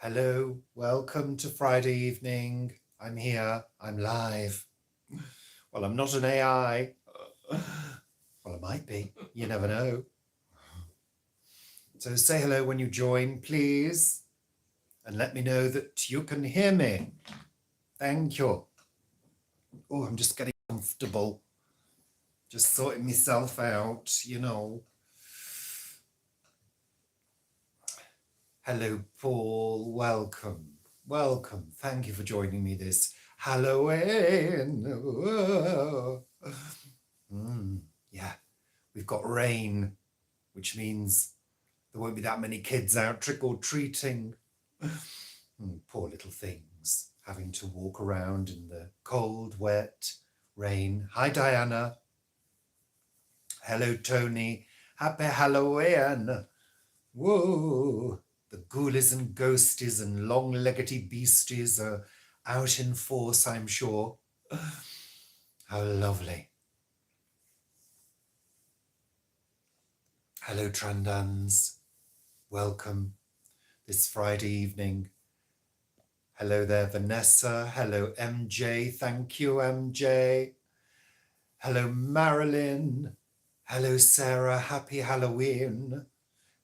Hello, welcome to Friday evening. I'm here, I'm live. Well, I'm not an AI. Well, I might be, you never know. So say hello when you join, please, and let me know that you can hear me. Thank you. Oh, I'm just getting comfortable. Just sorting myself out. Hello, Paul. Welcome. Welcome. Thank you for joining me this Halloween. Yeah, we've got rain, which means there won't be that many kids out trick-or-treating. Poor little things, having to walk around in the cold, wet rain. Hi, Diana. Hello, Tony. Happy Halloween. Whoa. The ghoulies and ghosties and long-leggedy beasties are out in force, I'm sure. How lovely. Hello, Trandans. Welcome this Friday evening. Hello there, Vanessa. Hello, MJ. Thank you, MJ. Hello, Marilyn. Hello, Sarah. Happy Halloween.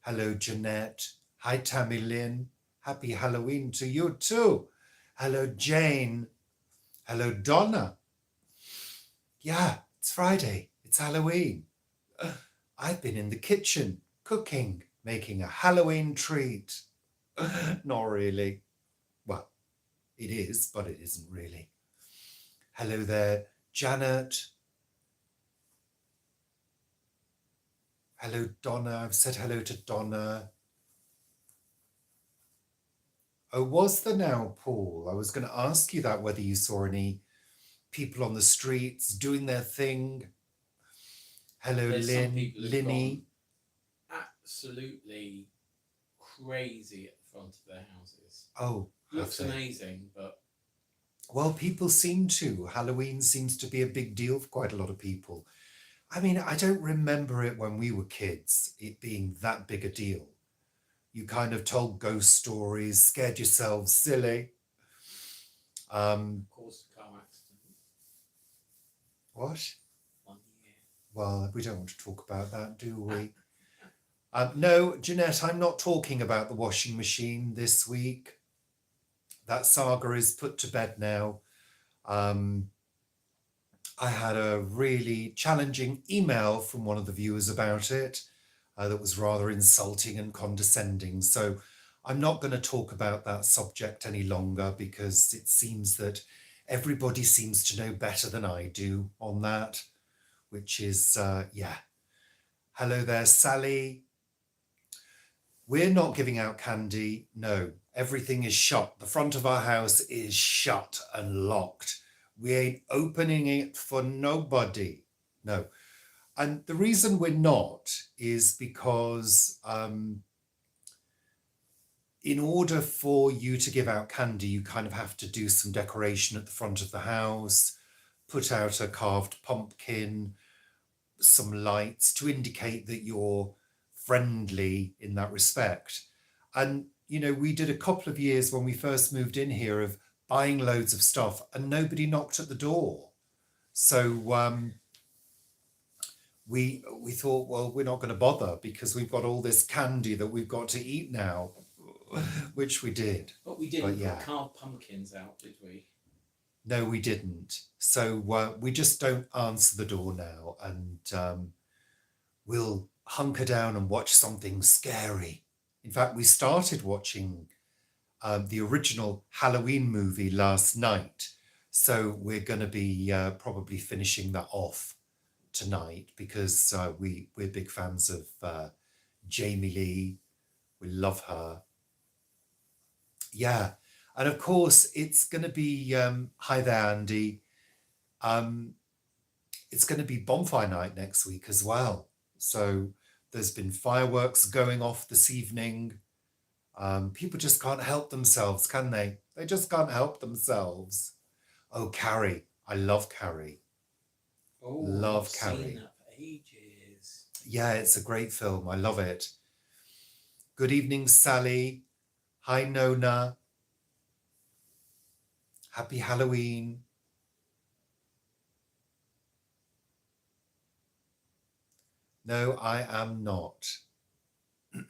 Hello, Jeanette. Hi, Tammy Lynn. Happy Halloween to you too. Hello, Jane. Hello, Donna. Yeah, it's Friday. It's Halloween. I've been in the kitchen cooking, making a Halloween treat. Not really. Well, it is, but it isn't really. Hello there, Janet. Hello, Donna. I've said hello to Donna. Oh, was there now, Paul? I was going to ask you that, whether you saw any people on the streets doing their thing. Hello, There's some people who've Linny. gone absolutely crazy at the front of their houses. Oh, Looks amazing, but... Well, people seem to. Halloween seems to be a big deal for quite a lot of people. I mean, I don't remember it when we were kids, it being that big a deal. You kind of told ghost stories, scared yourselves silly. Caused a car accident. What? 1 year. Well, we don't want to talk about that, do we? No, Jeanette, I'm not talking about the washing machine this week. That saga is put to bed now. I had a really challenging email from one of the viewers about it that was rather insulting and condescending. So I'm not going to talk about that subject any longer, because it seems that everybody seems to know better than I do on that, which is, yeah. Hello there, Sally. We're not giving out candy. No, everything is shut. The front of our house is shut and locked. We ain't opening it for nobody. No. And the reason we're not is because in order for you to give out candy, you kind of have to do some decoration at the front of the house, put out a carved pumpkin, some lights to indicate that you're friendly in that respect. And, we did a couple of years when we first moved in here of buying loads of stuff and nobody knocked at the door. So we thought, well, we're not going to bother because we've got all this candy that we've got to eat now, which we did. But we didn't put carved pumpkins out, did we? No, we didn't. So we just don't answer the door now, and we'll hunker down and watch something scary. In fact, we started watching the original Halloween movie last night. So we're going to be probably finishing that off tonight, because we're big fans of Jamie Lee. We love her. Yeah. And of course, it's going to be, hi there, Andy. It's going to be bonfire night next week as well. So there's been fireworks going off this evening. People just can't help themselves, can they? They just can't help themselves. Oh, Carrie. I love Carrie. Oh, love I've Carrie. seen that for ages. Yeah, it's a great film. I love it. Good evening, Sally. Hi, Nona. Happy Halloween. No, I am not. There's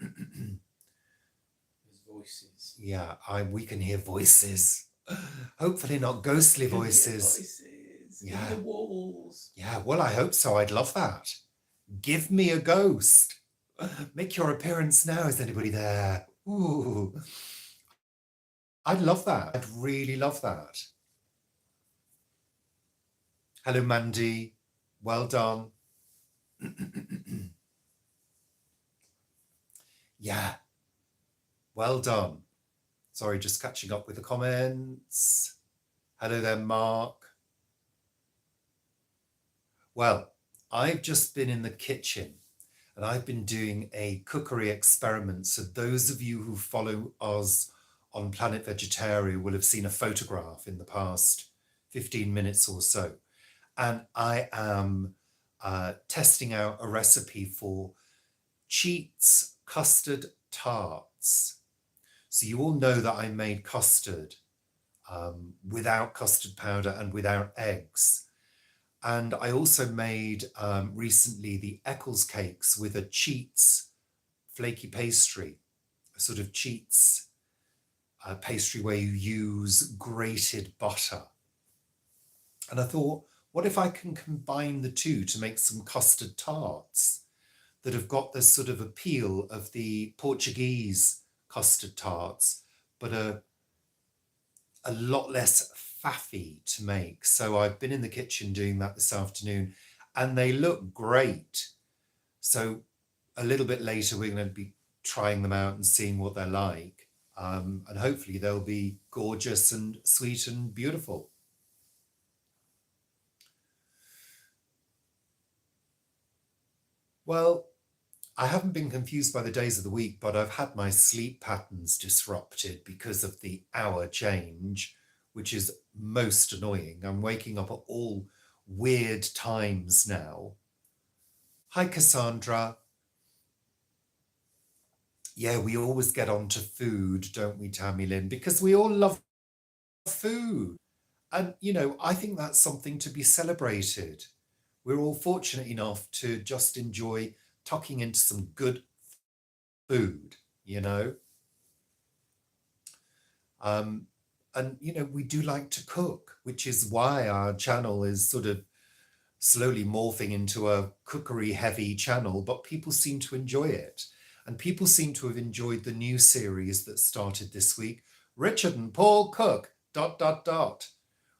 voices. Yeah, we can hear voices. Hopefully not ghostly You can hear voices. voices Yeah. in the walls. Yeah, well, I hope so. I'd love that. Give me a ghost. Make your appearance now. Is anybody there? Ooh. I'd love that. I'd really love that. Hello, Mandy. Well done. Yeah. Well done. Sorry, just catching up with the comments. Hello there, Mark. Well, I've just been in the kitchen and I've been doing a cookery experiment. So those of you who follow us on Planet Vegetarian will have seen a photograph in the past 15 minutes or so. And I am testing out a recipe for Cheats custard tarts. So you all know that I made custard without custard powder and without eggs. And I also made recently the Eccles cakes with a Cheats flaky pastry, a sort of Cheats pastry where you use grated butter. And I thought, what if I can combine the two to make some custard tarts that have got this sort of appeal of the Portuguese custard tarts, but a lot less faffy to make. So I've been in the kitchen doing that this afternoon and they look great. So a little bit later, we're going to be trying them out and seeing what they're like. And hopefully they'll be gorgeous and sweet and beautiful. Well, I haven't been confused by the days of the week, but I've had my sleep patterns disrupted because of the hour change, which is most annoying. I'm waking up at all weird times now. Hi, Cassandra. Yeah, we always get on to food, don't we, Tammy Lynn? Because we all love food. And, you know, I think that's something to be celebrated. We're all fortunate enough to just enjoy tucking into some good food, you know? And, you know, we do like to cook, which is why our channel is sort of slowly morphing into a cookery heavy channel, but people seem to enjoy it. And people seem to have enjoyed the new series that started this week, Richard and Paul Cook, ...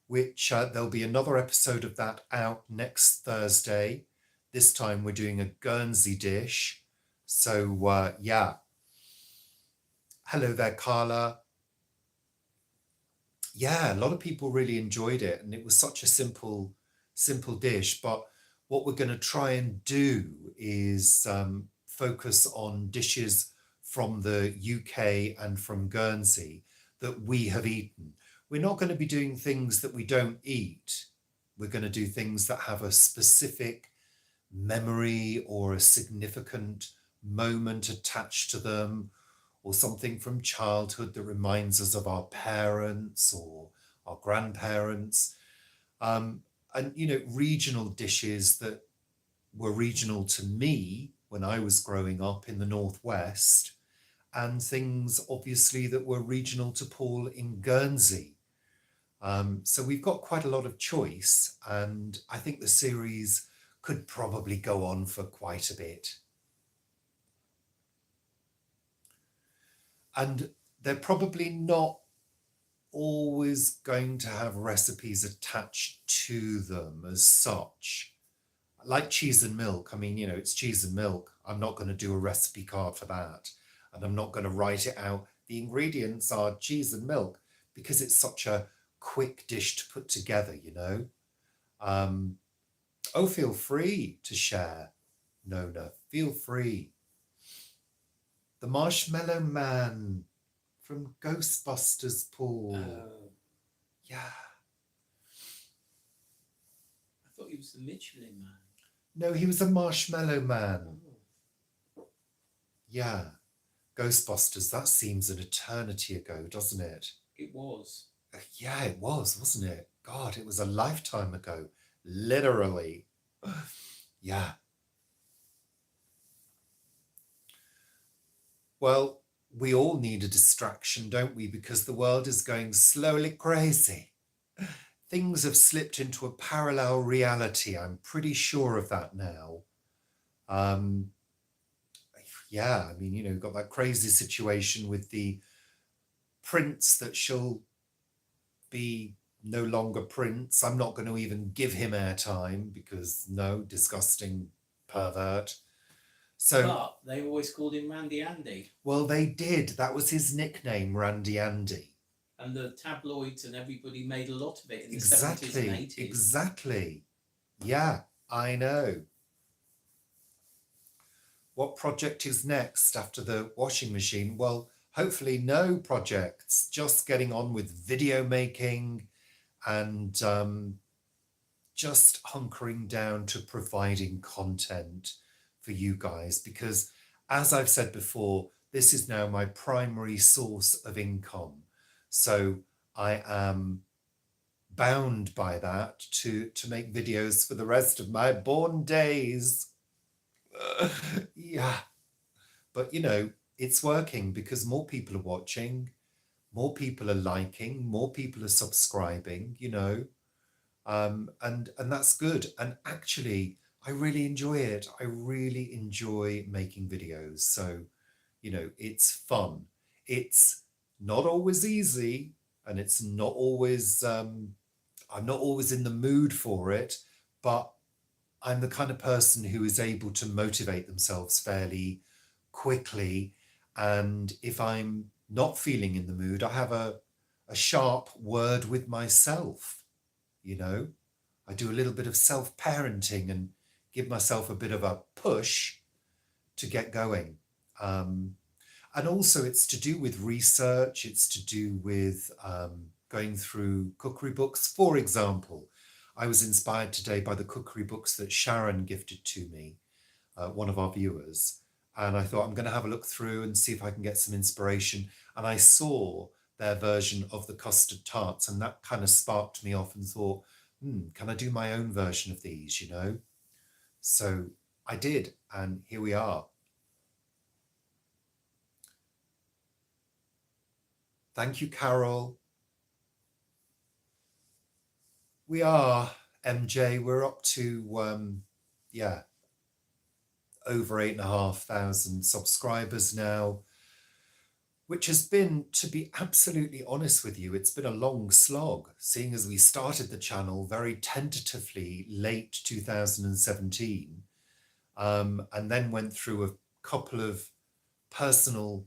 which there'll be another episode of that out next Thursday. This time we're doing a Guernsey dish. So, yeah. Hello there, Carla. Yeah, a lot of people really enjoyed it and it was such a simple dish. But what we're going to try and do is focus on dishes from the UK and from Guernsey that we have eaten. We're not going to be doing things that we don't eat. We're going to do things that have a specific memory or a significant moment attached to them, or something from childhood that reminds us of our parents or our grandparents. And, you know, regional dishes that were regional to me when I was growing up in the Northwest, and things obviously that were regional to Paul in Guernsey. So we've got quite a lot of choice, and I think the series could probably go on for quite a bit. And they're probably not always going to have recipes attached to them as such. Like cheese and milk, I mean, you know, it's cheese and milk. I'm not going to do a recipe card for that. And I'm not going to write it out. The ingredients are cheese and milk because it's such a quick dish to put together, you know. Oh, feel free to share, Nona. Feel free. The Marshmallow Man from Ghostbusters, Paul. Yeah. I thought he was the Michelin Man. No, he was a Marshmallow Man. Oh. Yeah. Ghostbusters, that seems an eternity ago, doesn't it? It was. Yeah, it was, wasn't it? God, it was a lifetime ago, literally. Yeah. Well, we all need a distraction, don't we? Because the world is going slowly crazy. Things have slipped into a parallel reality. I'm pretty sure of that now. Um, yeah, I mean, you know, got that crazy situation with the prince that shall be no longer Prince. I'm not going to even give him airtime because no, disgusting pervert. So, But they always called him Randy Andy. well, they did. That was his nickname, Randy Andy. And the tabloids and everybody made a lot of it in the 70s Exactly, and 80s. exactly. Yeah, I know. What project is next after the washing machine? Well, hopefully no projects, just getting on with video making and just hunkering down to providing content for you guys, because as I've said before, this is now my primary source of income. So I am bound by that to make videos for the rest of my born days. Yeah. But you know, it's working because more people are watching, more people are liking, more people are subscribing, you know. And that's good. And actually, I really enjoy it. I really enjoy making videos. So, you know, it's fun. It's not always easy, and it's not always. I'm not always in the mood for it, but I'm the kind of person who is able to motivate themselves fairly quickly. And if I'm not feeling in the mood, I have a sharp word with myself, you know. I do a little bit of self-parenting and give myself a bit of a push to get going. And also it's to do with research, it's to do with going through cookery books. For example, I was inspired today by the cookery books that Sharon gifted to me, one of our viewers. And I thought I'm going to have a look through and see if I can get some inspiration. And I saw their version of the custard tarts, and that kind of sparked me off and thought, can I do my own version of these, you know? So I did, and here we are. Thank you, Carol. We are, MJ, we're up to, yeah, over 8,500 subscribers now, which has been, to be absolutely honest with you, it's been a long slog, seeing as we started the channel very tentatively late 2017, and then went through a couple of personal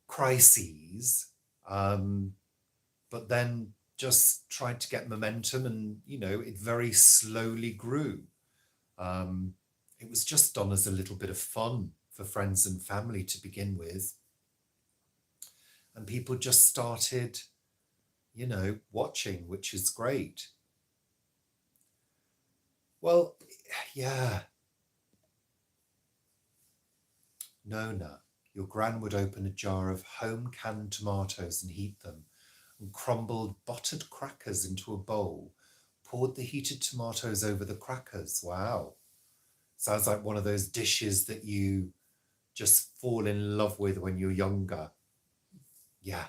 crises, but then just tried to get momentum, and, you know, it very slowly grew. It was just done as a little bit of fun for friends and family to begin with. And people just started, you know, watching, which is great. Well, yeah. Nona, your gran would open a jar of home canned tomatoes and heat them, and crumbled buttered crackers into a bowl, poured the heated tomatoes over the crackers. Wow. Sounds like one of those dishes that you just fall in love with when you're younger. Yeah.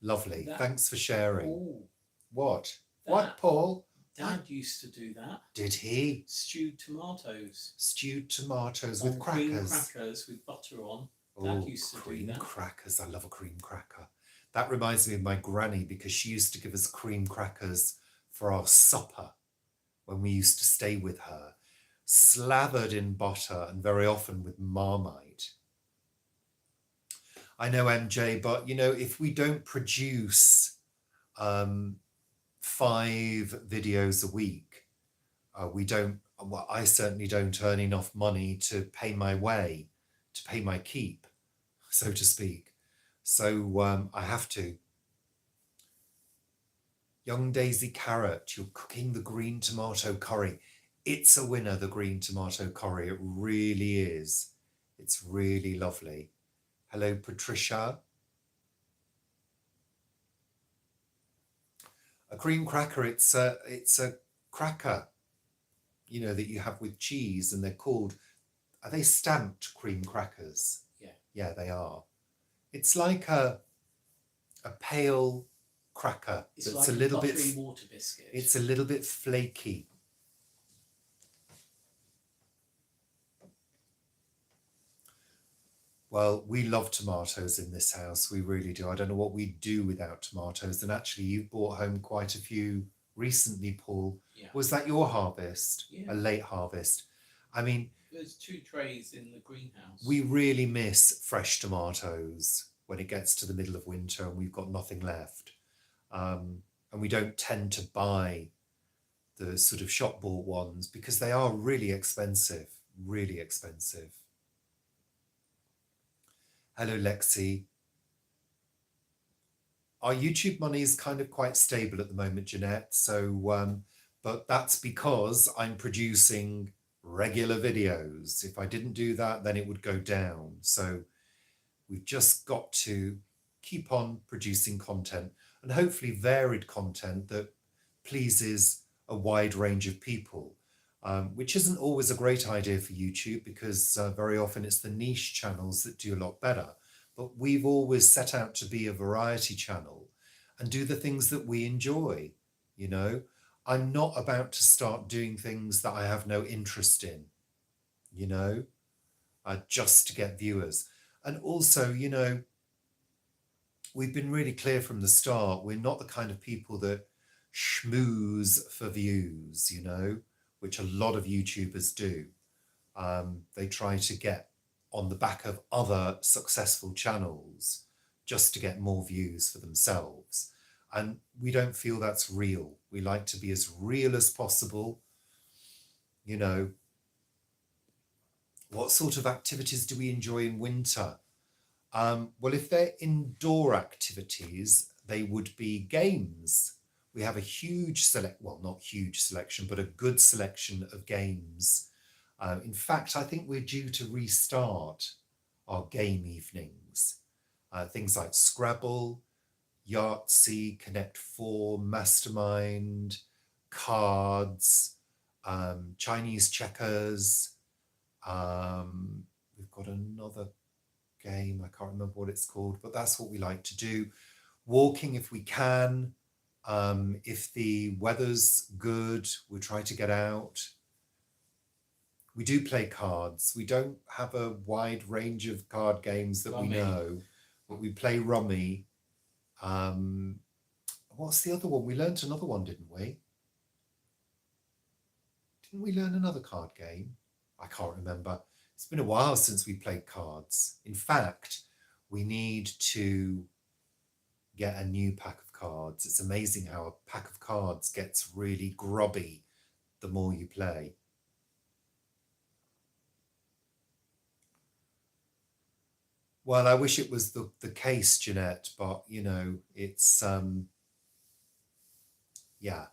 Lovely. Thanks for sharing. Ooh, What? What, Paul? Dad used to do that. Did he? Stewed tomatoes. Stewed tomatoes with Cream crackers. crackers with butter on. Oh, Dad used to do cream that. crackers. I love a cream cracker. That reminds me of my granny, because she used to give us cream crackers for our supper when we used to stay with her, slathered in butter and very often with Marmite. I know, MJ, but, you know, if we don't produce 5 videos a week, we don't, well, I certainly don't earn enough money to pay my way, to pay my keep, so to speak. So I have to. Young Daisy Carrot, you're cooking the green tomato curry. It's a winner, the green tomato curry. It really is. It's really lovely. Hello, Patricia. A cream cracker, it's a cracker, you know, that you have with cheese, and they're called, are they stamped cream crackers? Yeah. Yeah, they are. It's like a pale cracker. It's that's like a little bit buttery water biscuit. It's a little bit flaky. Well, we love tomatoes in this house. We really do. I don't know what we'd do without tomatoes. And actually, you've brought home quite a few recently, Paul. Yeah. Was that your harvest? Yeah. A late harvest? I mean, there's 2 trays in the greenhouse. we really miss fresh tomatoes when it gets to the middle of winter and we've got nothing left. And we don't tend to buy the sort of shop bought ones because they are really expensive, really expensive. Hello, Lexi. Our YouTube money is kind of quite stable at the moment, Jeanette. So, but that's because I'm producing regular videos. If I didn't do that, then it would go down. So we've just got to keep on producing content, and hopefully varied content that pleases a wide range of people, which isn't always a great idea for YouTube because very often it's the niche channels that do a lot better. But we've always set out to be a variety channel and do the things that we enjoy. You know, I'm not about to start doing things that I have no interest in, you know, just to get viewers. And also, you know, we've been really clear from the start, we're not the kind of people that schmooze for views, you know, which a lot of YouTubers do. They try to get on the back of other successful channels just to get more views for themselves. And we don't feel that's real. We like to be as real as possible. You know, what sort of activities do we enjoy in winter? Well, if they're indoor activities, they would be games. We have a huge not huge selection, but a good selection of games. In fact, I think we're due to restart our game evenings. Things like Scrabble, Yahtzee, Connect 4, Mastermind, cards, Chinese checkers. We've got another game, I can't remember what it's called, but that's what we like to do. Walking if we can. If the weather's good, we'll try to get out. We do play cards. We don't have a wide range of card games that Rummy. we know, but we play Rummy. What's the other one? We learnt another one, didn't we? Didn't we learn another card game? I can't remember. It's been a while since we played cards. In fact, we need to get a new pack of cards. It's amazing how a pack of cards gets really grubby the more you play. Well, I wish it was the case, Jeanette, but, you know, it's, yeah.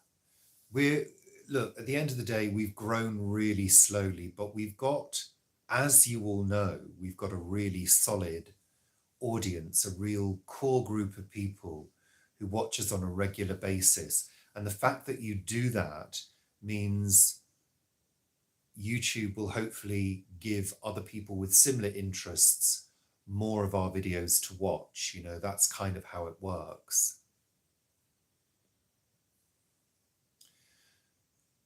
Look, at the end of the day, we've grown really slowly, but we've got, as you all know, we've got a really solid audience, a real core group of people who watch us on a regular basis. And the fact that you do that means YouTube will hopefully give other people with similar interests more of our videos to watch. You know, that's kind of how it works.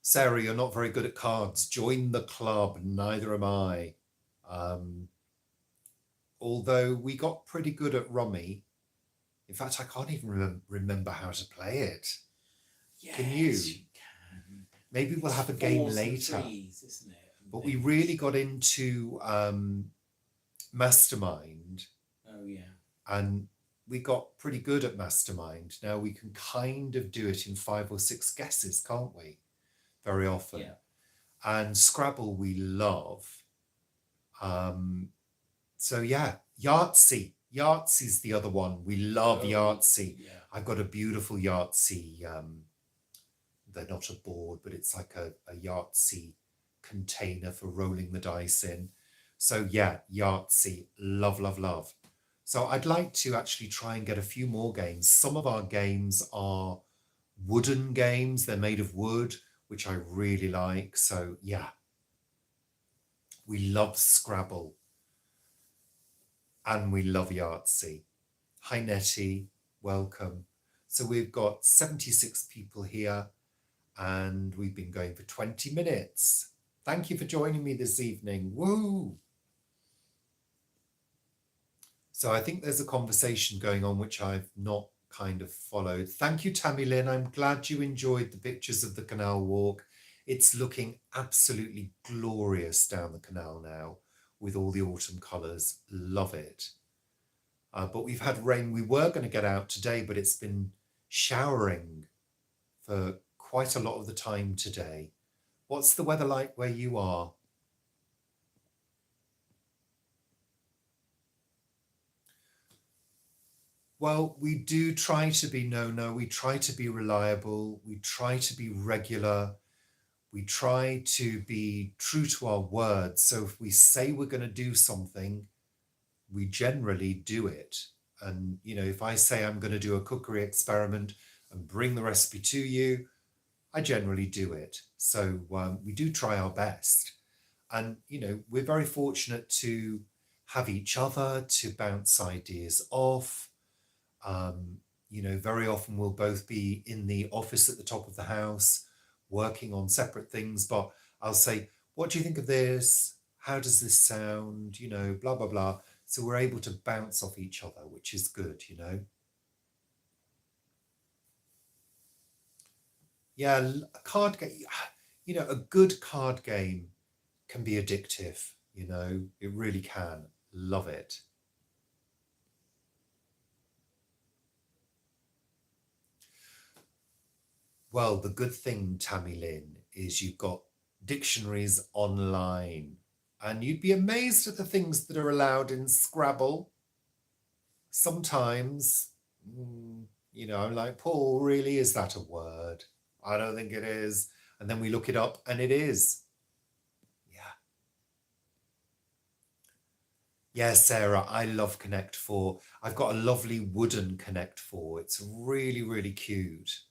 Sarah, you're not very good at cards. Join the club. Neither am I. Although we got pretty good at Rummy. In fact, I can't even remember how to play it. Yes, Can you? can. Maybe we'll have a game Fours and later. threes, isn't it? And But we things. really got into Mastermind. Oh, yeah. And we got pretty good at Mastermind. Now we can kind of do it in 5 or 6 guesses, can't we? Very often. Yeah. And Scrabble we love. So yeah, Yahtzee. Yahtzee's the other one. We love Yahtzee. Yeah. I've got a beautiful Yahtzee. They're not a board, but it's like a Yahtzee container for rolling the dice in. So yeah, Yahtzee. Love, love, love. So I'd like to actually try and get a few more games. Some of our games are wooden games. They're made of wood, which I really like. So yeah, we love Scrabble and we love Yahtzee. Hi Nettie, welcome. So we've got 76 people here and we've been going for 20 minutes. Thank you for joining me this evening. Woo! So I think there's a conversation going on which I've not kind of followed. Thank you, Tammy Lynn. I'm glad you enjoyed the pictures of the canal walk. It's looking absolutely glorious down the canal now with all the autumn colours. Love it. But we've had rain. We were going to get out today, but it's been showering for quite a lot of the time today. What's the weather like where you are? Well, we do try to be we try to be reliable, we try to be regular, we try to be true to our words. So if we say we're going to do something, we generally do it. And, you know, if I say I'm going to do a cookery experiment and bring the recipe to you, I generally do it. So we do try our best. And, you know, we're very fortunate to have each other to bounce ideas off. You know, very often we'll both be in the office at the top of the house working on separate things, but I'll say, what do you think of this? How does this sound? You know, blah, blah, blah. So we're able to bounce off each other, which is good, you know. Yeah, a card game, you know, a good card game can be addictive, you know, it really can. Love it. Well, the good thing, Tammy Lynn, is you've got dictionaries online and you'd be amazed at the things that are allowed in Scrabble. Sometimes, you know, I'm like, Paul, really, is that a word? I don't think it is. And then we look it up and it is. Yeah. Yeah, Sarah, I love Connect 4. I've got a lovely wooden Connect 4. It's really, really cute.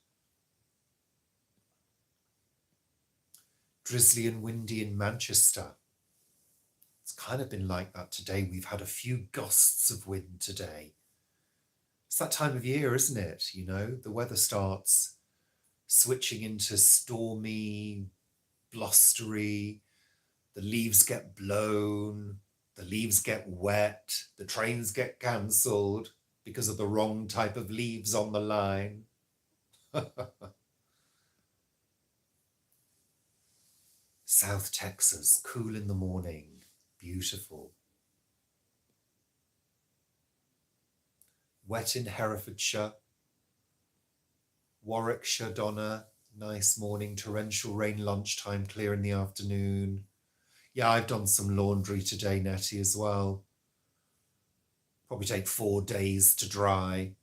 Drizzly and windy in Manchester. It's kind of been like that today. We've had a few gusts of wind today. It's that time of year, isn't it? You know, the weather starts switching into stormy, blustery, the leaves get blown, the leaves get wet, the trains get cancelled because of the wrong type of leaves on the line. South Texas, cool in the morning, beautiful. Wet in Herefordshire. Warwickshire, Donna, nice morning, torrential rain lunchtime, clear in the afternoon. Yeah, I've done some laundry today, Nettie, as well. Probably take 4 days to dry.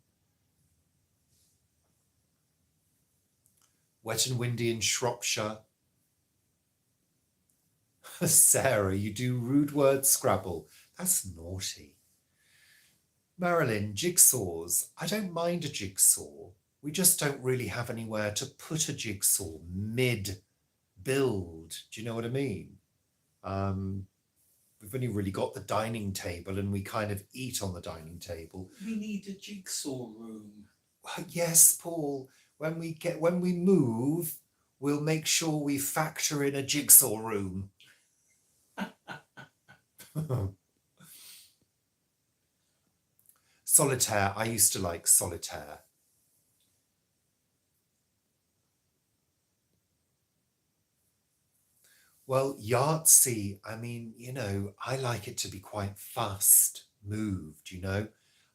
Wet and windy in Shropshire. Sarah, you do rude word Scrabble. That's naughty. Marilyn, jigsaws. I don't mind a jigsaw. We just don't really have anywhere to put a jigsaw mid-build. Do you know what I mean? We've only really got the dining table and we kind of eat on the dining table. We need a jigsaw room. Well, yes, Paul. When we move, we'll make sure we factor in a jigsaw room. Solitaire. I used to like solitaire. Well, Yahtzee, I mean, you know, I like it to be quite fast moved, you know.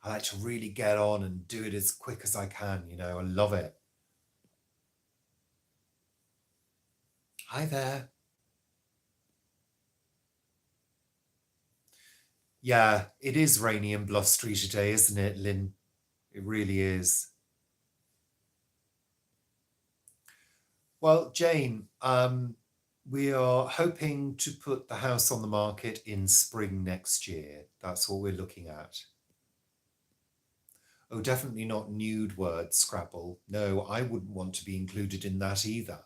I like to really get on and do it as quick as I can, you know. I love it. Hi there. Yeah, it is rainy and blustery today, isn't it, Lynn? It really is. Well, Jane, we are hoping to put the house on the market in spring next year. That's what we're looking at. Oh, definitely not nude word Scrabble. No, I wouldn't want to be included in that either.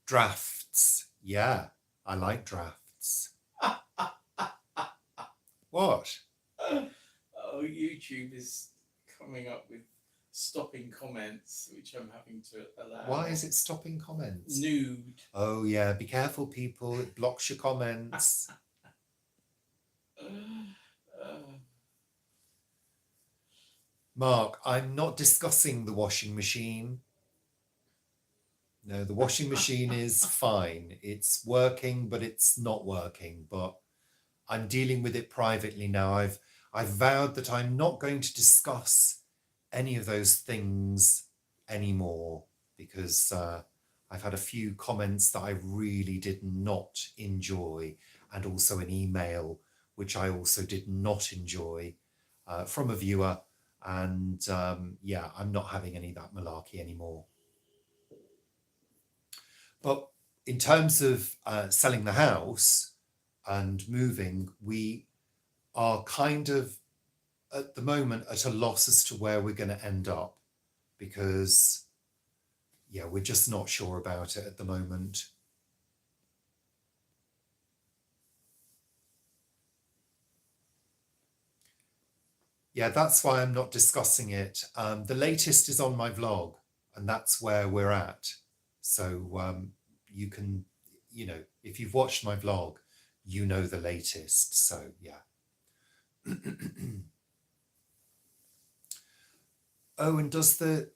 Drafts. Yeah, I like drafts. What? Oh, YouTube is coming up with stopping comments, which I'm having to allow. Why is it stopping comments? Nude. Oh, yeah, be careful, people. It blocks your comments. Mark, I'm not discussing the washing machine. No, the washing machine is fine. It's working, but it's not working. But I'm dealing with it privately now. I've vowed that I'm not going to discuss any of those things anymore because I've had a few comments that I really did not enjoy, and also an email which I also did not enjoy from a viewer. And yeah, I'm not having any of that malarkey anymore. But in terms of selling the house and moving, we are kind of at the moment at a loss as to where we're going to end up because, yeah, we're just not sure about it at the moment. Yeah, that's why I'm not discussing it. The latest is on my vlog, and that's where we're at. So you can, you know, if you've watched my vlog, you know the latest. So yeah. Oh, and does the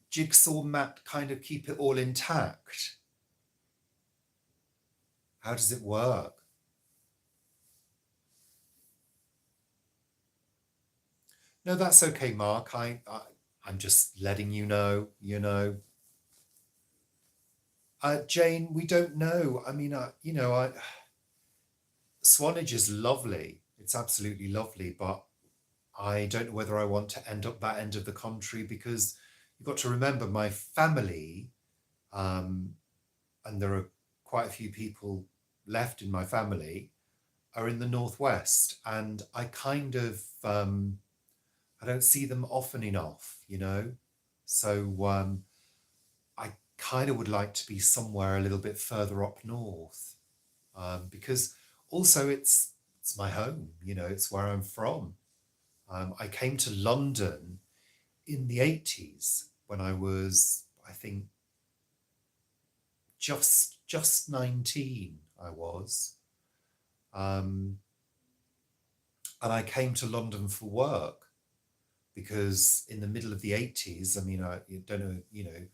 jigsaw mat kind of keep it all intact? How does it work? No, that's okay, Mark. I'm just letting you know, you know. Jane, we don't know. I mean, you know, Swanage is lovely. It's absolutely lovely, but I don't know whether I want to end up that end of the country because you've got to remember my family, and there are quite a few people left in my family, are in the northwest, and I kind of I don't see them often enough, you know. So I kind of would like to be somewhere a little bit further up north, because also it's my home, you know, it's where I'm from. I came to London in the 80s when I was, I think, just 19, I was. And I came to London for work because in the middle of the 80s, I mean, I don't know, you know,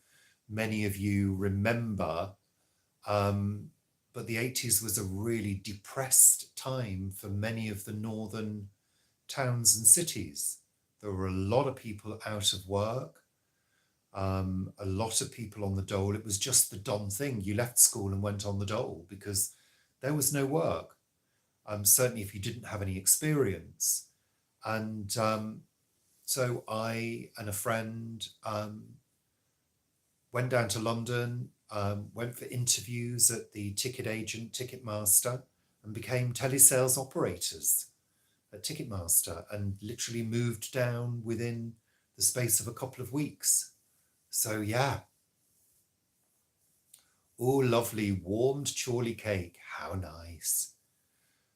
many of you remember, but the 80s was a really depressed time for many of the northern towns and cities. There were a lot of people out of work, a lot of people on the dole. It was just the done thing. You left school and went on the dole because there was no work, certainly if you didn't have any experience. And so I and a friend went down to London, went for interviews at the ticket agent, Ticketmaster, and became telesales operators at Ticketmaster, and literally moved down within the space of a couple of weeks. So yeah. Oh, lovely warmed Chorley cake. How nice.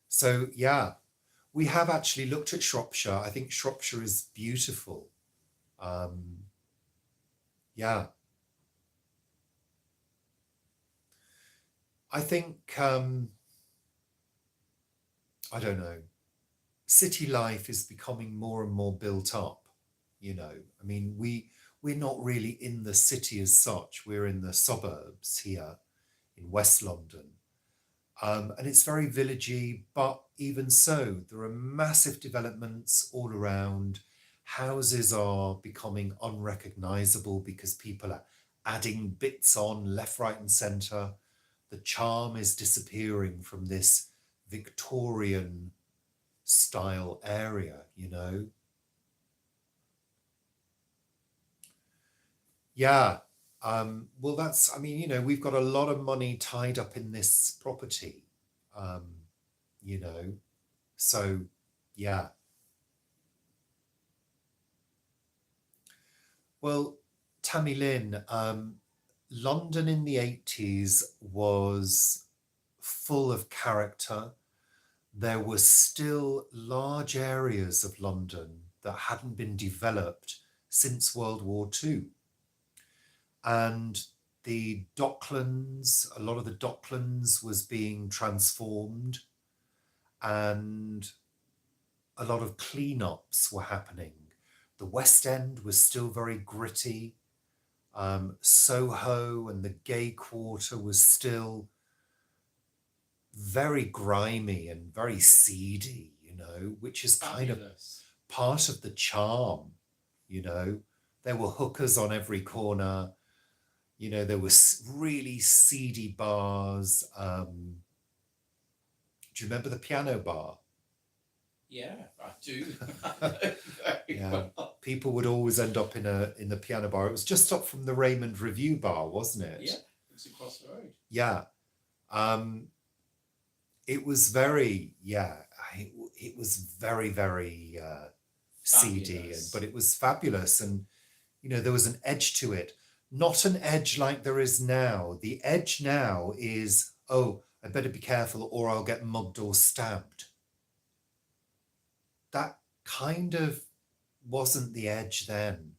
So yeah, we have actually looked at Shropshire. I think Shropshire is beautiful. Yeah. I think, I don't know, city life is becoming more and more built up, you know. I mean, we're not really in the city as such. We're in the suburbs here in West London. And it's very villagey, but even so, there are massive developments all around. Houses are becoming unrecognisable because people are adding bits on left, right and centre. The charm is disappearing from this Victorian style area, you know. Yeah. Well, that's, I mean, you know, we've got a lot of money tied up in this property, you know. So, Yeah. Well, Tammy Lynn, London in the 80s was full of character. There were still large areas of London that hadn't been developed since World War II. And the Docklands, a lot of the Docklands was being transformed, and a lot of cleanups were happening. The West End was still very gritty. Soho and the gay quarter was still very grimy and very seedy, which is kind of Fabulous. part of the charm. There were hookers on every corner. There were really seedy bars. Do you remember the Piano Bar? Yeah, I do. I know very Yeah. well. People would always end up in the Piano Bar. It was just up from the Raymond Review Bar, wasn't it? Yeah, it's across the road. Yeah. It was very, it was very, very seedy, Fabulous. but it was fabulous. And, there was an edge to it. Not an edge like there is now. The edge now is, oh, I better be careful or I'll get mugged or stabbed. That kind of wasn't the edge then.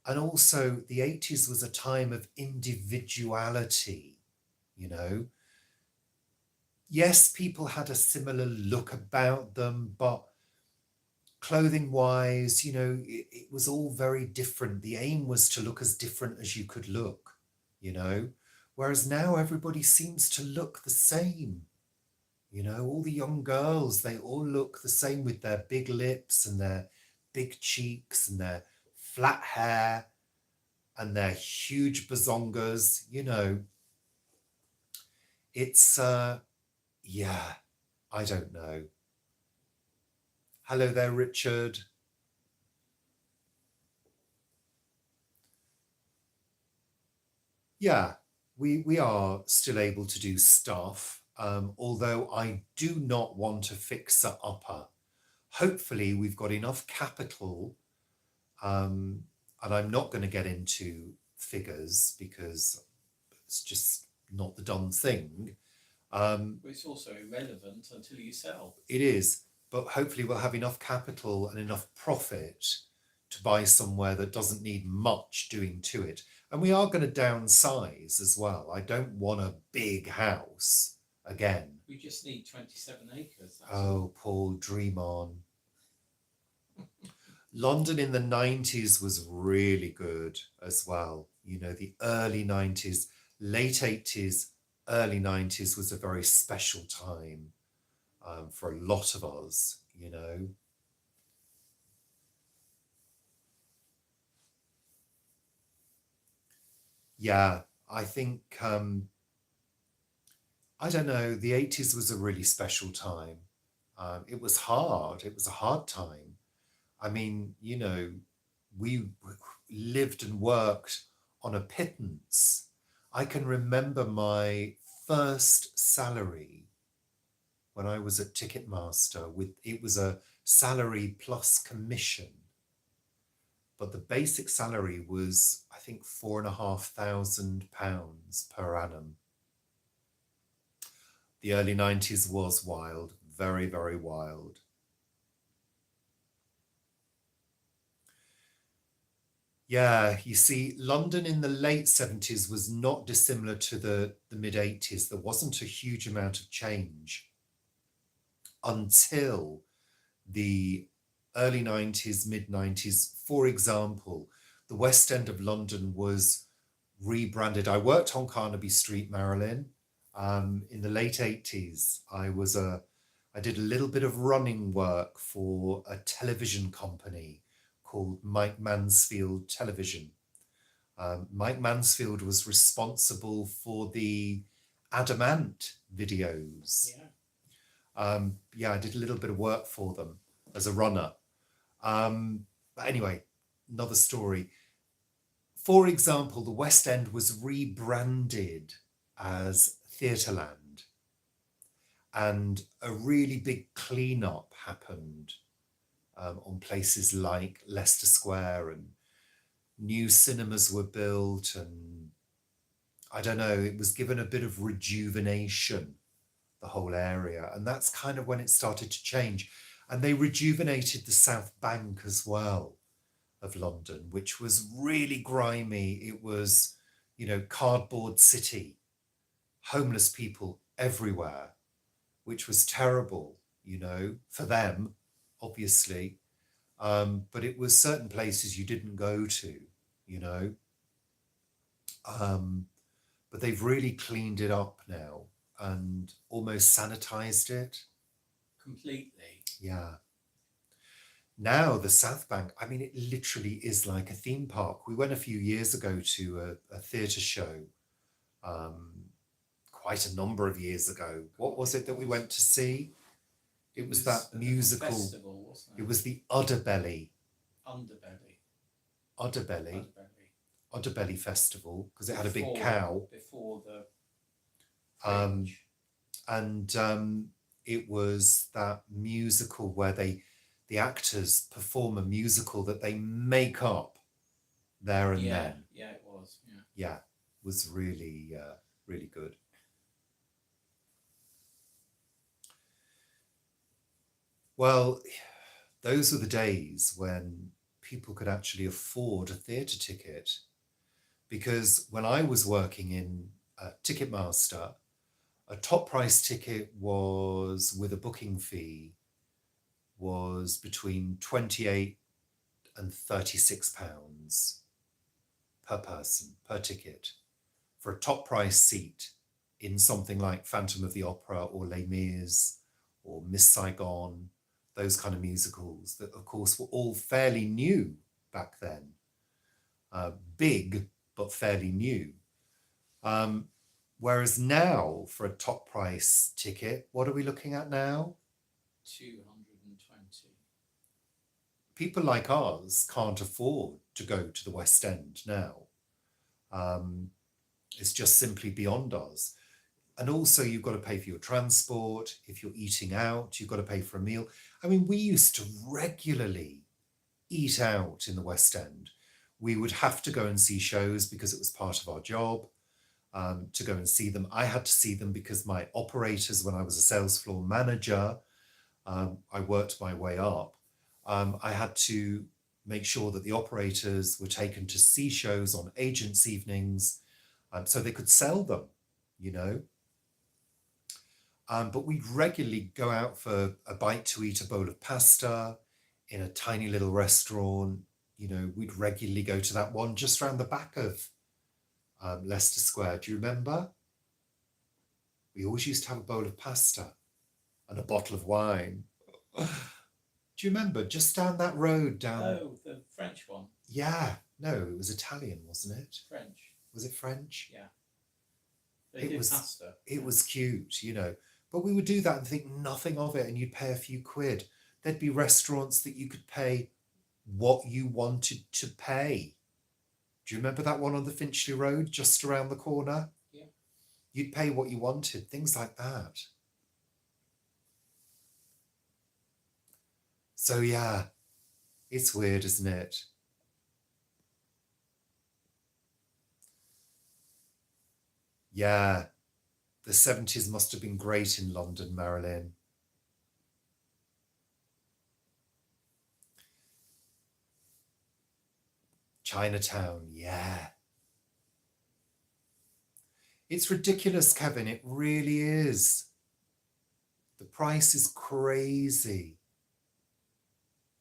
And also the 80s was a time of individuality, Yes, people had a similar look about them, but clothing wise, it was all very different. The aim was to look as different as you could look, whereas now everybody seems to look the same. All the young girls, they all look the same with their big lips and their big cheeks and their flat hair and their huge bazongas, It's, yeah, I don't know. Hello there, Richard. Yeah, we are still able to do stuff, although I do not want a fixer-upper. Hopefully we've got enough capital, and I'm not going to get into figures because it's just not the done thing. It's also irrelevant until you sell. It is, but hopefully we'll have enough capital and enough profit to buy somewhere that doesn't need much doing to it. And we are going to downsize as well. I don't want a big house again. We just need 27 acres. Oh, Paul, dream on. London in the 90s was really good as well. The early 90s, late 80s, early 90s was a very special time for a lot of us, Yeah, I think, I don't know, the 80s was a really special time. It was hard. It was a hard time. I mean, we lived and worked on a pittance. I can remember my first salary when I was at Ticketmaster. It was a salary plus commission, but the basic salary was, I think, £4,500 per annum. The early 90s was wild, very, very wild. Yeah, you see, London in the late 70s was not dissimilar to the mid 80s. There wasn't a huge amount of change until the early 90s, mid 90s. For example, the West End of London was rebranded. I worked on Carnaby Street, Marilyn. In the late 80s, I did a little bit of running work for a television company called Mike Mansfield Television. Mike Mansfield was responsible for the Adamant videos. Yeah. I did a little bit of work for them as a runner. But anyway, another story. For example, the West End was rebranded as Theatreland. and a really big clean-up happened on places like Leicester Square, and new cinemas were built, and I don't know, it was given a bit of rejuvenation, the whole area. And that's kind of when it started to change. And they rejuvenated the South Bank as well of London, which was really grimy. It was, you know, cardboard city, homeless people everywhere, which was terrible, you know, for them, obviously. But it was certain places you didn't go to, you know. But they've really cleaned it up now and almost sanitized it. Completely. Yeah. Now the South Bank, I mean, it literally is like a theme park. We went a few years ago to a theatre show, quite a number of years ago. What was it that we went to see? It was that musical. Festival, wasn't it? It was the Udderbelly. Underbelly. Udderbelly Festival, because it had a big cow. Before the Fringe. And it was that musical where the actors perform a musical that they make up there and then. Yeah, it was. Yeah, it was really, really good. Well, those were the days when people could actually afford a theatre ticket. Because when I was working in Ticketmaster, a top price ticket was, with a booking fee, was between £28 and £36 per person, per ticket, for a top price seat in something like Phantom of the Opera or Les Mis or Miss Saigon, those kind of musicals that, of course, were all fairly new back then. Big, but fairly new. Whereas now, for a top price ticket, what are we looking at now? 220. People like us can't afford to go to the West End now. It's just simply beyond us. And also, you've got to pay for your transport. If you're eating out, you've got to pay for a meal. I mean, we used to regularly eat out in the West End. We would have to go and see shows because it was part of our job, to go and see them. I had to see them because my operators, when I was a sales floor manager, I worked my way up. I had to make sure that the operators were taken to see shows on agents' evenings, so they could sell them, you know. But we'd regularly go out for a bite to eat a bowl of pasta in a tiny little restaurant. You know, we'd regularly go to that one just around the back of Leicester Square. Do you remember? We always used to have a bowl of pasta and a bottle of wine. Do you remember? Just down that road down... Oh, the French one. Yeah. No, it was Italian, wasn't it? French. Was it French? Yeah. They did pasta. It was cute, you know. But we would do that and think nothing of it, and you'd pay a few quid. There'd be restaurants that you could pay what you wanted to pay. Do you remember that one on the Finchley Road, just around the corner? Yeah. You'd pay what you wanted, things like that. So yeah, it's weird, isn't it? Yeah, the 70s must have been great in London, Marilyn. Chinatown, yeah. It's ridiculous, Kevin, it really is. The price is crazy.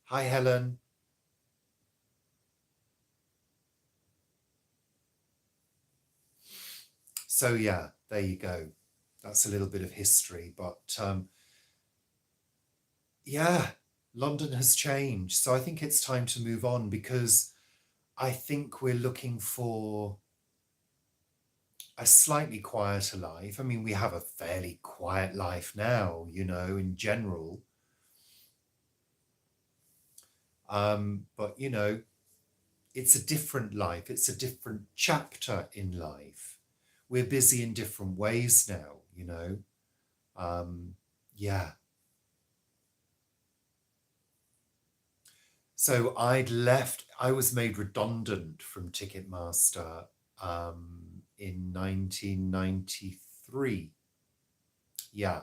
Hi, Helen. So yeah, there you go. That's a little bit of history, but yeah, London has changed. So I think it's time to move on, because I think we're looking for a slightly quieter life. I mean, we have a fairly quiet life now, you know, in general. But, you know, it's a different life. It's a different chapter in life. We're busy in different ways now, you know. Yeah. So I was made redundant from Ticketmaster in 1993. Yeah,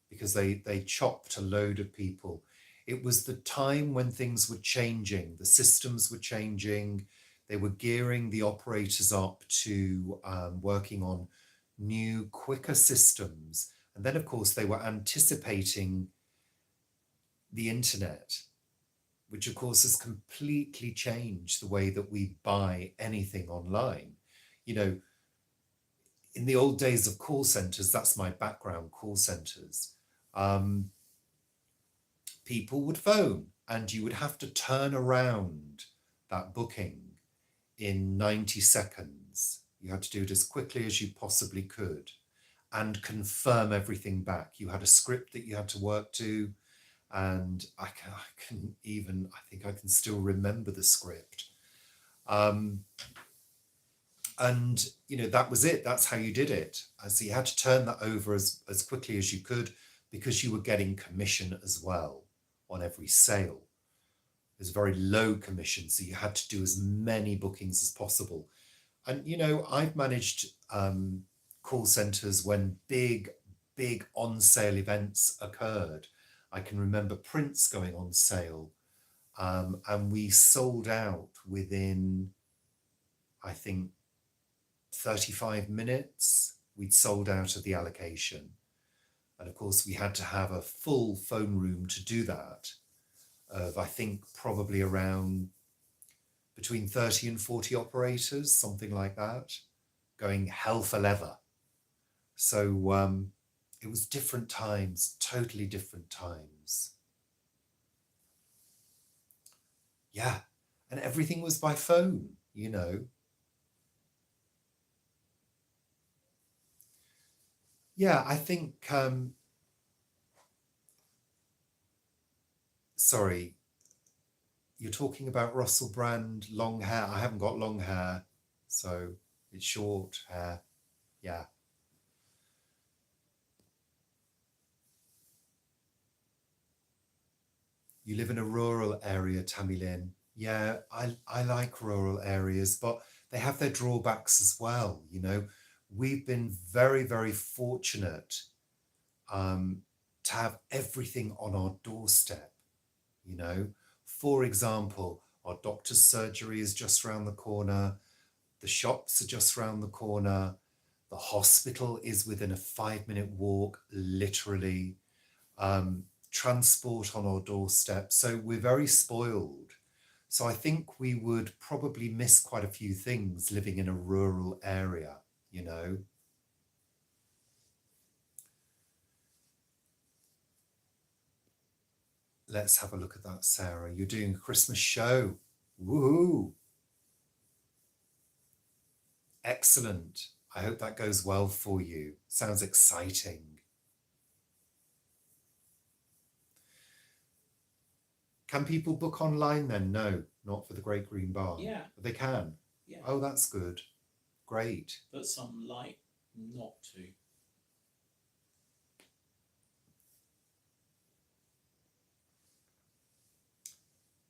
because they chopped a load of people. It was the time when things were changing, the systems were changing, they were gearing the operators up to working on new, quicker systems. And then, of course, they were anticipating the internet, which of course has completely changed the way that we buy anything online. You know, in the old days of call centers, that's my background, call centers, people would phone and you would have to turn around that booking in 90 seconds. You had to do it as quickly as you possibly could and confirm everything back. You had a script that you had to work to. And I think I can still remember the script. And, you know, that was it. That's how you did it. So you had to turn that over as quickly as you could because you were getting commission as well on every sale. It was very low commission, so you had to do as many bookings as possible. And, you know, I've managed call centers when big on-sale events occurred. I can remember prints going on sale, and we sold out within, I think, 35 minutes. We'd sold out of the allocation. And of course, we had to have a full phone room to do that, of I think probably around between 30 and 40 operators, something like that, going hell for leather. So it was different times, totally different times. Yeah, and everything was by phone, you know. Yeah, I think, sorry, you're talking about Russell Brand, long hair. I haven't got long hair, so it's short hair. Yeah. You live in a rural area, Tammy Lynn. Yeah, I like rural areas, but they have their drawbacks as well. You know, we've been very fortunate to have everything on our doorstep. You know, for example, our doctor's surgery is just around the corner. The shops are just around the corner. The hospital is within a 5-minute walk, literally. Transport on our doorstep. So we're very spoiled. So I think we would probably miss quite a few things living in a rural area, you know. Let's have a look at that, Sarah. You're doing a Christmas show. Woohoo! Excellent. I hope that goes well for you. Sounds exciting. Can people book online then? No, not for the Great Green Barn. Yeah. But they can? Yeah. Oh, that's good. Great. But some like not to.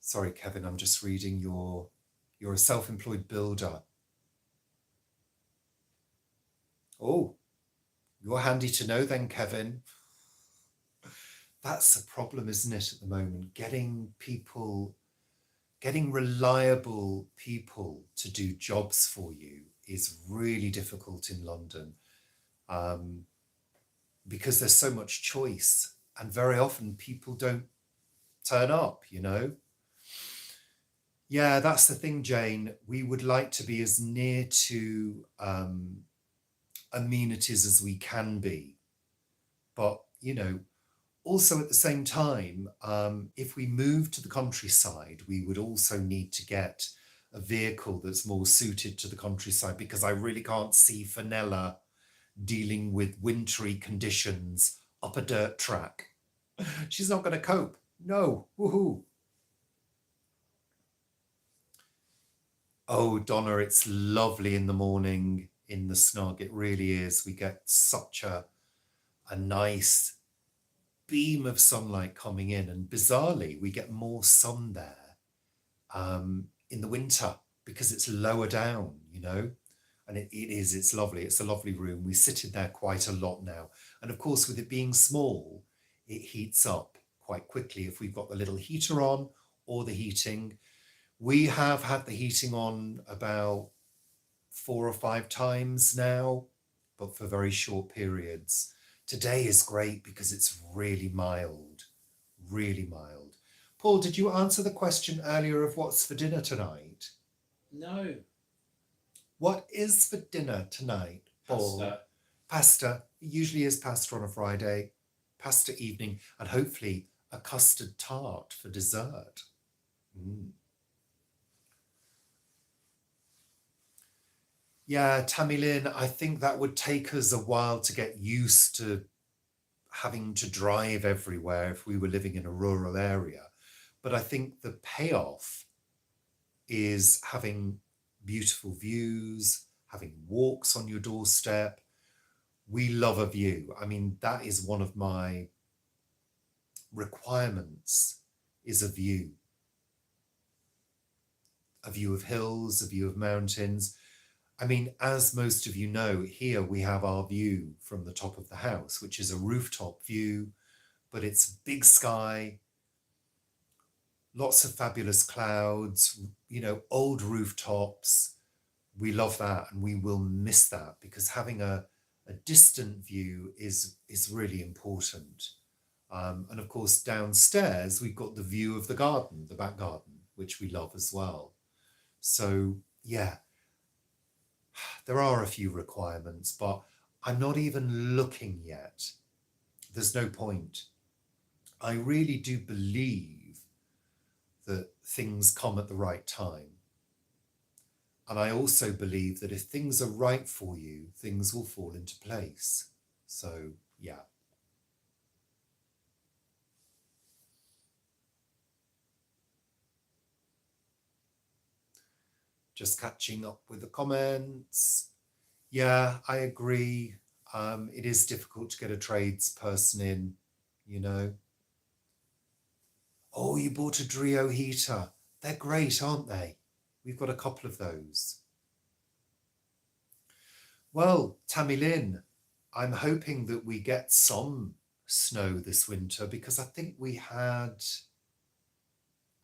Sorry, Kevin, I'm just reading you're a self-employed builder. Oh, you're handy to know then, Kevin. That's a problem, isn't it, at the moment? Getting reliable people to do jobs for you is really difficult in London, because there's so much choice and very often people don't turn up, you know? Yeah, that's the thing, Jane. We would like to be as near to amenities as we can be. But, you know, also at the same time, if we move to the countryside, we would also need to get a vehicle that's more suited to the countryside, because I really can't see Fenella dealing with wintry conditions up a dirt track. She's not going to cope. No. Woohoo. Oh, Donna, it's lovely in the morning in the snug. It really is. We get such a nice beam of sunlight coming in, and bizarrely, we get more sun there in the winter because it's lower down, and it's lovely. It's a lovely room. We sit in there quite a lot now. And of course, with it being small, it heats up quite quickly if we've got the little heater on or the heating. We have had the heating on about 4 or 5 times now, but for very short periods. Today is great because it's really mild, really mild. Paul, did you answer the question earlier of what's for dinner tonight? No. What is for dinner tonight, Paul? Pasta. Pasta. It usually is pasta on a Friday, pasta evening, and hopefully a custard tart for dessert. Yeah, Tammy Lynn, I think that would take us a while to get used to having to drive everywhere if we were living in a rural area. But I think the payoff is having beautiful views, having walks on your doorstep. We love a view. I mean, that is one of my requirements, is a view. A view of hills, a view of mountains. I mean, as most of you know, here we have our view from the top of the house, which is a rooftop view, but it's big sky, lots of fabulous clouds, old rooftops. We love that, and we will miss that because having a distant view is really important. And of course, downstairs, we've got the view of the garden, the back garden, which we love as well. So, yeah, there are a few requirements, but I'm not even looking yet. There's no point. I really do believe that things come at the right time. And I also believe that if things are right for you, things will fall into place. So, yeah. Just catching up with the comments. Yeah, I agree. It is difficult to get a tradesperson in, Oh, you bought a Drio heater. They're great, aren't they? We've got a couple of those. Well, Tammy Lynn, I'm hoping that we get some snow this winter because I think we had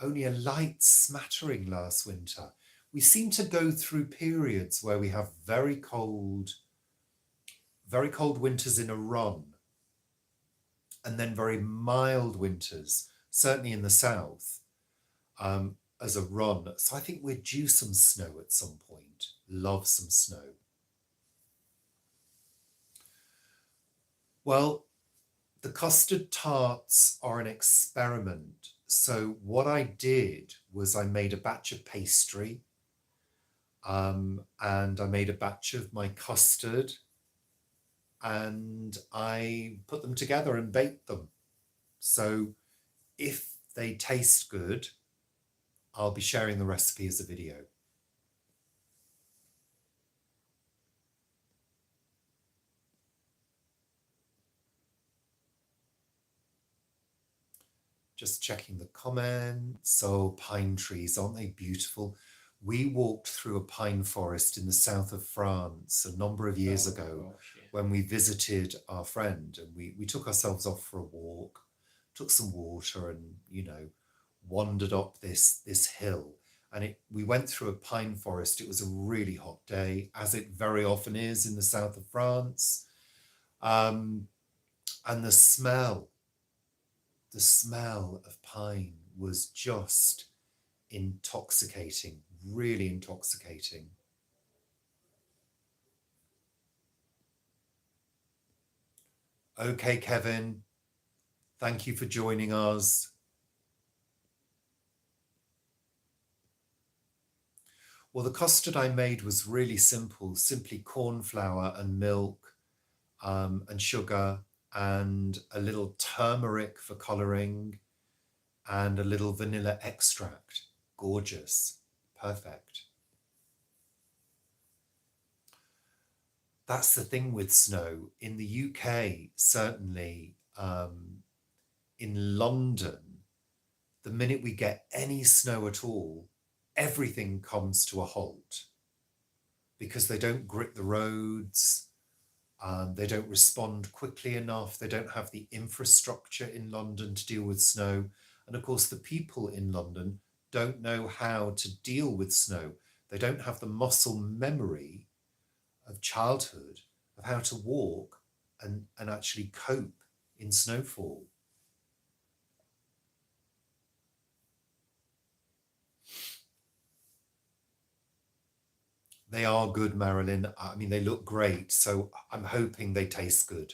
only a light smattering last winter. We seem to go through periods where we have very cold winters in a run, and then very mild winters, certainly in the south, as a run. So I think we're due some snow at some point. Love some snow. Well, the custard tarts are an experiment. So what I did was I made a batch of pastry, and I made a batch of my custard, and I put them together and baked them. So if they taste good, I'll be sharing the recipe as a video. Just checking the comments. So pine trees, aren't they beautiful? We walked through a pine forest in the south of France a number of years ago when we visited our friend, and we took ourselves off for a walk, took some water and, wandered up this hill. And we went through a pine forest. It was a really hot day, as it very often is in the south of France. And the smell of pine was just intoxicating, really intoxicating. Okay, Kevin, thank you for joining us. Well, the custard I made was really simple, simply corn flour and milk, and sugar, and a little turmeric for colouring, and a little vanilla extract. Gorgeous. Perfect. That's the thing with snow. In the UK, certainly, in London, the minute we get any snow at all, everything comes to a halt because they don't grip the roads, they don't respond quickly enough, they don't have the infrastructure in London to deal with snow. And of course, the people in London don't know how to deal with snow. They don't have the muscle memory of childhood of how to walk and actually cope in snowfall. They are good, Marilyn. I mean, they look great, so I'm hoping they taste good.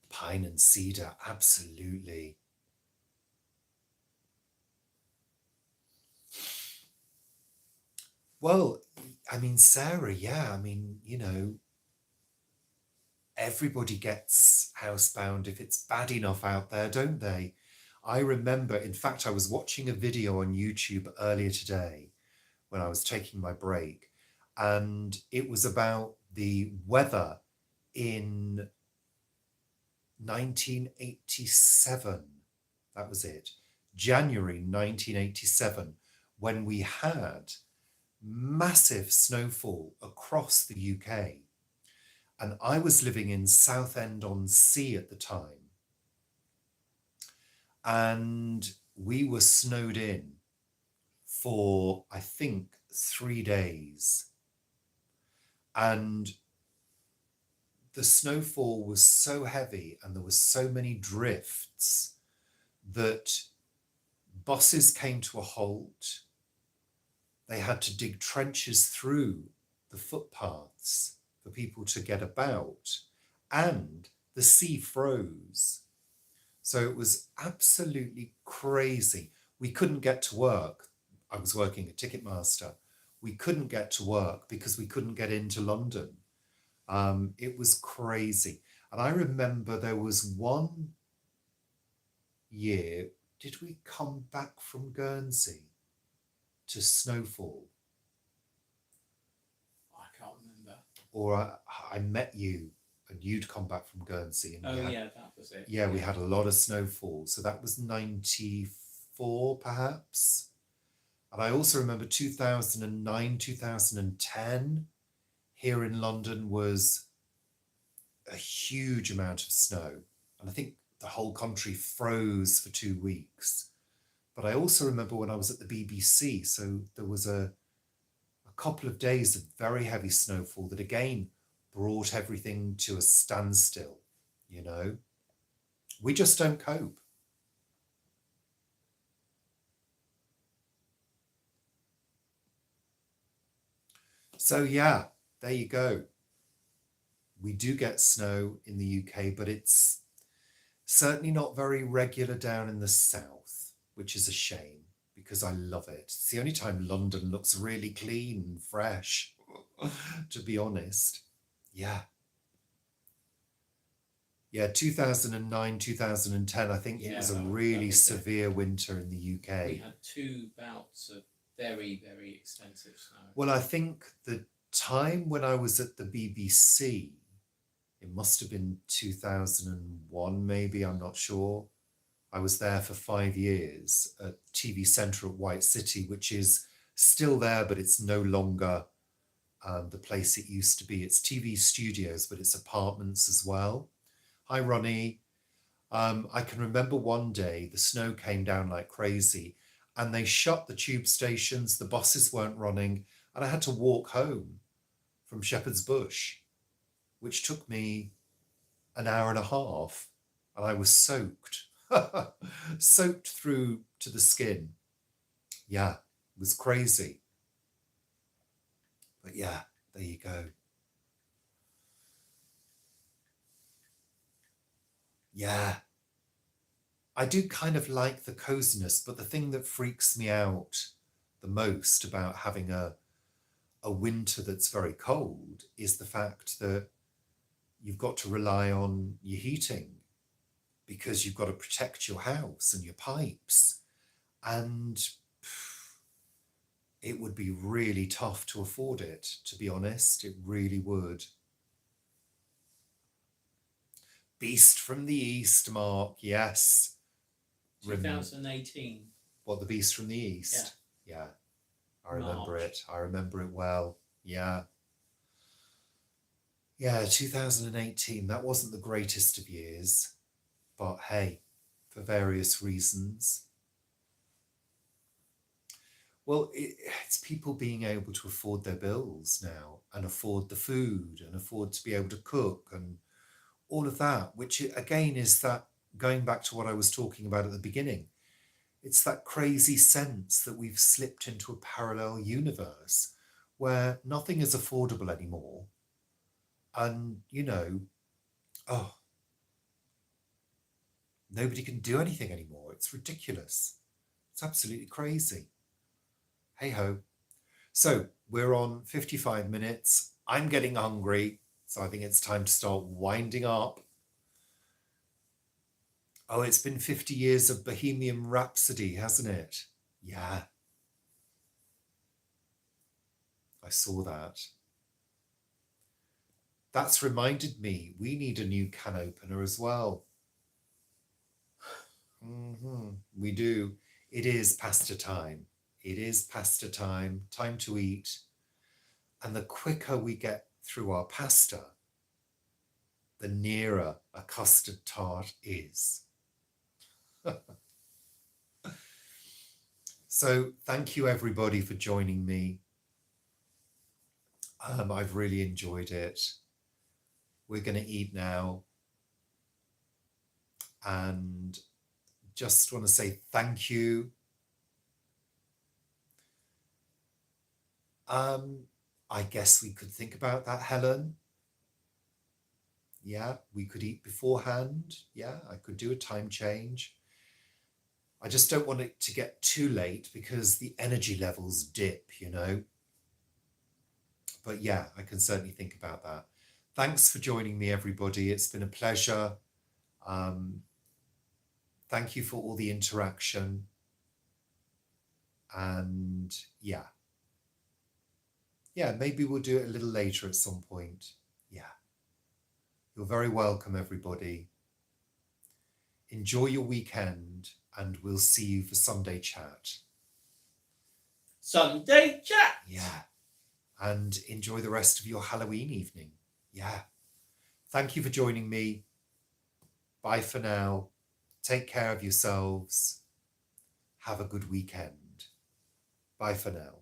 Pine and cedar, absolutely. Well, I mean, Sarah, yeah, I mean, you know, everybody gets housebound if it's bad enough out there, don't they? I remember, in fact, I was watching a video on YouTube earlier today when I was taking my break, and it was about the weather in 1987. That was it. January 1987, when we had massive snowfall across the UK. And I was living in Southend-on-Sea at the time. And we were snowed in for, I think, 3 days. And the snowfall was so heavy and there were so many drifts that buses came to a halt. They had to dig trenches through the footpaths for people to get about, and the sea froze. So it was absolutely crazy. We couldn't get to work. I was working at Ticketmaster. We couldn't get to work because we couldn't get into London. It was crazy. And I remember there was one year, did we come back from Guernsey to snowfall? I can't remember. Or I met you and you'd come back from Guernsey. And that was it. Yeah, we had a lot of snowfall. So that was 94, perhaps. And I also remember 2009, 2010 here in London was a huge amount of snow. And I think the whole country froze for 2 weeks. But I also remember when I was at the BBC, so there was a couple of days of very heavy snowfall that again brought everything to a standstill, you know. We just don't cope. So yeah, there you go. We do get snow in the UK, but it's certainly not very regular down in the south, which is a shame because I love it. It's the only time London looks really clean and fresh, to be honest. Yeah. Yeah, 2009, 2010, I think it was a really severe winter in the UK. We had 2 bouts of very, very expensive snow. Well, I think the time when I was at the BBC, it must have been 2001, maybe, I'm not sure. I was there for 5 years at TV Centre at White City, which is still there, but it's no longer the place it used to be. It's TV studios, but it's apartments as well. Hi, Ronnie. I can remember one day the snow came down like crazy and they shut the tube stations, the buses weren't running, and I had to walk home from Shepherd's Bush, which took me an hour and a half, and I was soaked, soaked through to the skin. Yeah, it was crazy. But yeah, there you go. Yeah. I do kind of like the coziness, but the thing that freaks me out the most about having a winter that's very cold is the fact that you've got to rely on your heating because you've got to protect your house and your pipes. And it would be really tough to afford it, to be honest. It really would. Beast from the East, Mark. Yes. 2018. What, the Beast from the East? Yeah. I remember March. it. I remember it well. Yeah. Yeah, 2018. That wasn't the greatest of years. But hey, for various reasons. Well, it's people being able to afford their bills now and afford the food and afford to be able to cook and all of that, which again is that going back to what I was talking about at the beginning. It's that crazy sense that we've slipped into a parallel universe where nothing is affordable anymore. And, nobody can do anything anymore. It's ridiculous. It's absolutely crazy. Hey ho. So we're on 55 minutes. I'm getting hungry. So I think it's time to start winding up. Oh, it's been 50 years of Bohemian Rhapsody, hasn't it? Yeah. I saw that. That's reminded me, we need a new can opener as well. We do. It is pasta time. It is pasta time. Time to eat. And the quicker we get through our pasta, the nearer a custard tart is. So thank you everybody for joining me. I've really enjoyed it. We're going to eat now. And just want to say thank you. I guess we could think about that, Helen. Yeah, we could eat beforehand. Yeah, I could do a time change. I just don't want it to get too late because the energy levels dip, But yeah, I can certainly think about that. Thanks for joining me, everybody. It's been a pleasure. Thank you for all the interaction. And yeah, maybe we'll do it a little later at some point. Yeah. You're very welcome, everybody. Enjoy your weekend, and we'll see you for Sunday chat. Sunday chat! Yeah. And enjoy the rest of your Halloween evening. Yeah. Thank you for joining me. Bye for now. Take care of yourselves. Have a good weekend. Bye for now.